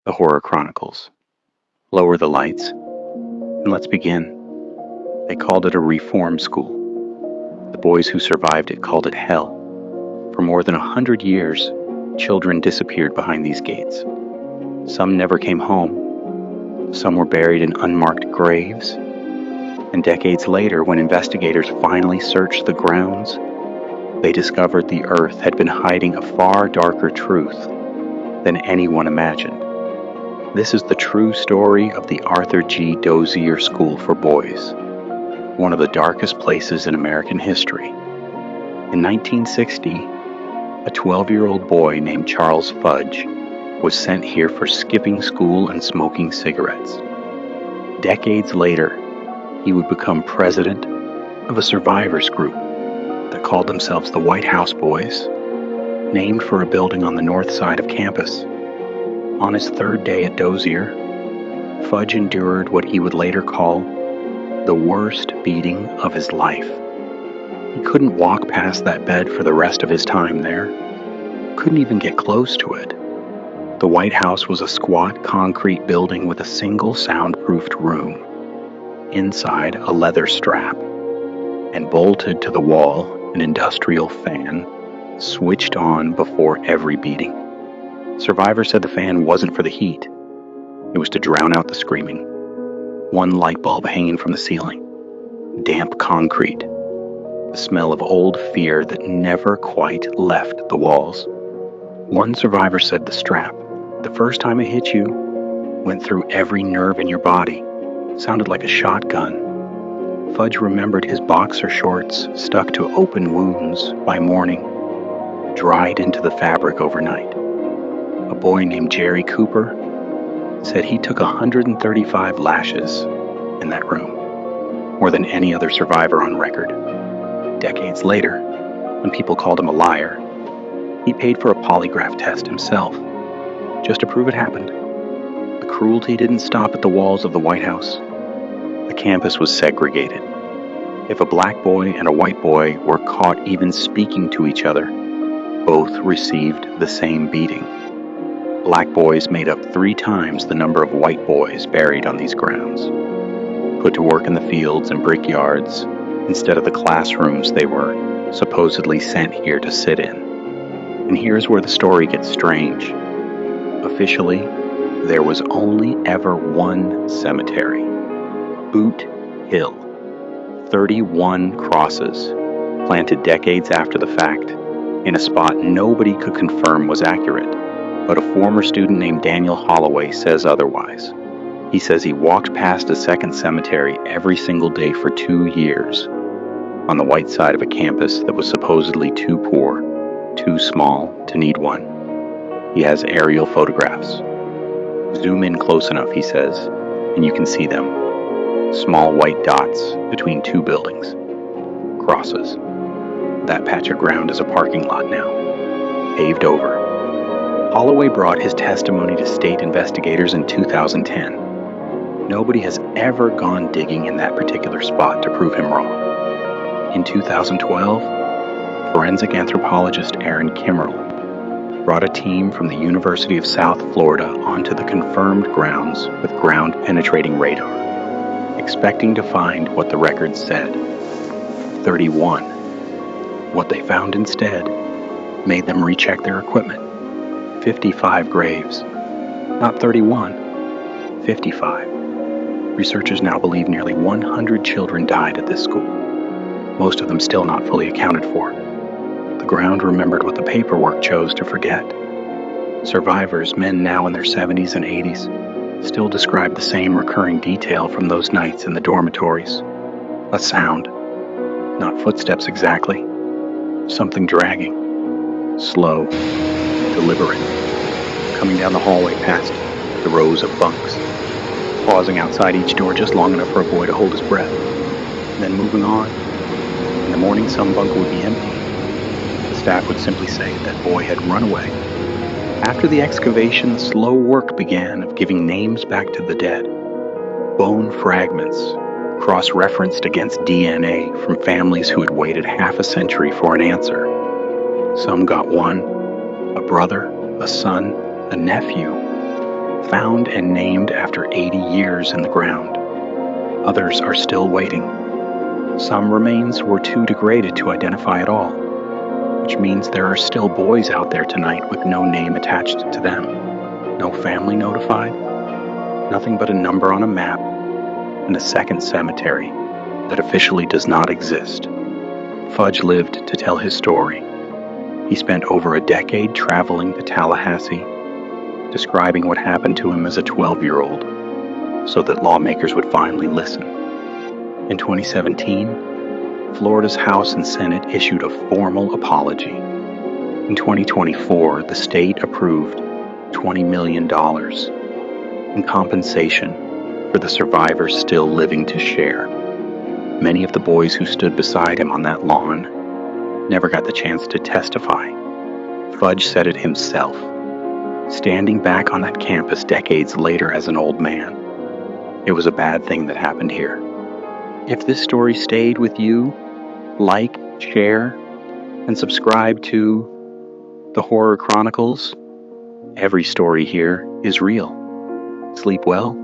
the Horror Chronicles. Lower the lights, and let's begin. They called it a reform school. The boys who survived it called it hell. For more than 100 years, children disappeared behind these gates. Some never came home. Some were buried in unmarked graves. And decades later, when investigators finally searched the grounds, they discovered the earth had been hiding a far darker truth than anyone imagined. This is the true story of the Arthur G. Dozier School for Boys, one of the darkest places in American history. In 1960, a 12-year-old boy named Charles Fudge was sent here for skipping school and smoking cigarettes. Decades later, he would become president of a survivors group that called themselves the White House Boys, named for a building on the north side of campus. On his third day at Dozier, Fudge endured what he would later call the worst beating of his life. He couldn't walk past that bed for the rest of his time there, couldn't even get close to it. The White House was a squat concrete building with a single soundproofed room. Inside, a leather strap, and bolted to the wall, an industrial fan switched on before every beating. Survivors said the fan wasn't for the heat. It was to drown out the screaming. One light bulb hanging from the ceiling. Damp concrete. The smell of old fear that never quite left the walls. One survivor said the strap, the first time it hit you, went through every nerve in your body. Sounded like a shotgun. Fudge remembered his boxer shorts stuck to open wounds by morning, dried into the fabric overnight. A boy named Jerry Cooper said he took 135 lashes in that room, more than any other survivor on record. Decades later, when people called him a liar, he paid for a polygraph test himself, just to prove it happened. The cruelty didn't stop at the walls of the White House. The campus was segregated. If a black boy and a white boy were caught even speaking to each other, both received the same beating. Black boys made up 3 times the number of white boys buried on these grounds, put to work in the fields and brickyards instead of the classrooms they were supposedly sent here to sit in. And here's where the story gets strange. Officially, there was only ever one cemetery, Boot Hill. 31 crosses, planted decades after the fact, in a spot nobody could confirm was accurate, but a former student named Daniel Holloway says otherwise. He says he walked past a second cemetery every single day for 2 years, on the white side of a campus that was supposedly too poor, too small to need one. He has aerial photographs. Zoom in close enough, he says, and you can see them. Small white dots between 2 buildings. Crosses. That patch of ground is a parking lot now, paved over. Holloway brought his testimony to state investigators in 2010. Nobody has ever gone digging in that particular spot to prove him wrong. In 2012, forensic anthropologist Aaron Kimmerl brought a team from the University of South Florida onto the confirmed grounds with ground-penetrating radar, expecting to find what the records said, 31. What they found instead made them recheck their equipment. 55 graves. Not 31, 55. Researchers now believe nearly 100 children died at this school, most of them still not fully accounted for. The ground remembered what the paperwork chose to forget. Survivors, men now in their 70s and 80s, still describe the same recurring detail from those nights in the dormitories. A sound. Not footsteps exactly. Something dragging. Slow. Deliberate. Coming down the hallway past the rows of bunks. Pausing outside each door just long enough for a boy to hold his breath. Then moving on. In the morning, some bunk would be empty. The staff would simply say that boy had run away. After the excavation, slow work began of giving names back to the dead. Bone fragments, cross-referenced against DNA from families who had waited half a century for an answer. Some got one, a brother, a son, a nephew. found and named after 80 years in the ground. Others are still waiting. Some remains were too degraded to identify at all, which means there are still boys out there tonight with no name attached to them, no family notified, nothing but a number on a map and a second cemetery that officially does not exist. Fudge lived to tell his story. He spent over a decade traveling to Tallahassee, describing what happened to him as a 12-year-old, so that lawmakers would finally listen. In 2017, Florida's House and Senate issued a formal apology. In 2024, the state approved $20 million in compensation for the survivors still living to share. Many of the boys who stood beside him on that lawn never got the chance to testify. Fudge said it himself, standing back on that campus decades later as an old man. It was a bad thing that happened here. If this story stayed with you, like, share, and subscribe to the Horror Chronicles. Every story here is real. Sleep well,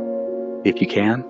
if you can.